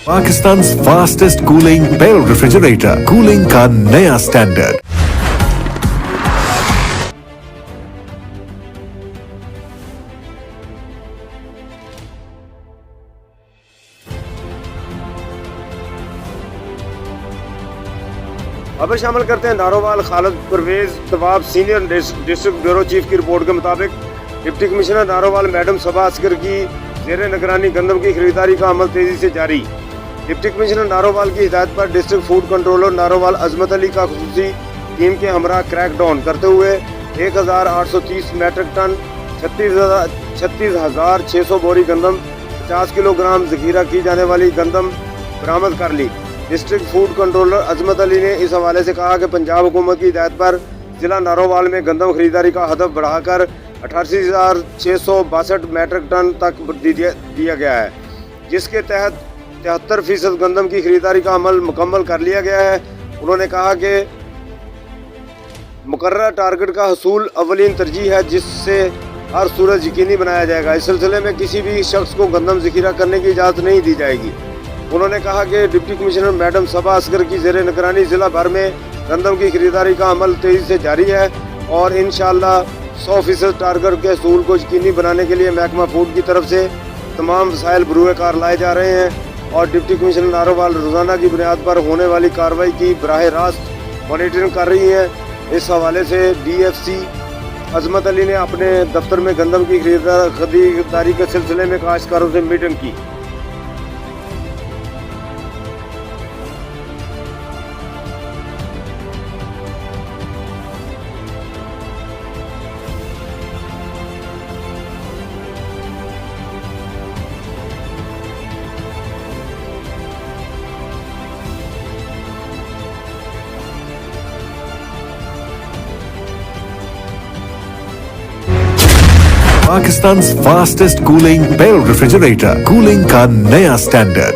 Pakistan fastest cooling PEL refrigerator, cooling का नया standard. खबर शामिल करते हैं Narowal Khalid Parvez Tawab senior district bureau chief की रिपोर्ट के मुताबिक deputy commissioner Narowal madam Saba Asghar की ज़ेरे निगरानी गंदम की खरीदारी का अमल तेजी से जारी। डिप्टी कमिश्नर नारोवाल की हिदायत पर डिस्ट्रिक्ट फूड कंट्रोलर नारोवाल अजमत अली का खुसूसी टीम के हमरा क्रैक डाउन करते हुए 1830 मैट्रिक टन 36,600 बोरी गंदम 50 किलोग्राम जखीरा की जाने वाली गंदम बरामद कर ली। डिस्ट्रिक्ट फूड कंट्रोलर अजमत अली ने इस हवाले से कहा कि पंजाब हुकूमत की हिदायत पर जिला नारोवाल में गंदम खरीदारी का हदफ बढ़ाकर 88,662 मैट्रिक टन तक दिया गया है, जिसके तहत 73% गंदम की खरीदारी का अमल मुकम्मल कर लिया गया है। उन्होंने कहा कि मुकर्रर टारगेट का हसूल अवलीन तरजीह है, जिससे हर सूरत यकीनी बनाया जाएगा। इस सिलसिले में किसी भी शख्स को गंदम ज़खीरा करने की इजाज़त नहीं दी जाएगी। उन्होंने कहा कि deputy commissioner madam Saba Asghar की ज़ेरे निगरानी ज़िला भर में गंदम की खरीदारी का अमल तेज़ी से जारी है और इंशाअल्लाह 100% टारगेट के हसूल को यकीनी बनाने के लिए महकमा फूड की तरफ से तमाम वसाइल बरूए कार लाए जा रहे हैं और डिप्टी कमिश्नर नारोवाल रोज़ाना की बुनियाद पर होने वाली कार्रवाई की बराह रास्त मॉनिटरिंग कर रही हैं। इस हवाले से DFC अजमत अली ने अपने दफ्तर में गंदम की खरीदारी के सिलसिले में काश्तकारों से मीटिंग की। Pakistan fastest cooling PEL refrigerator, cooling का नया स्टैंडर्ड।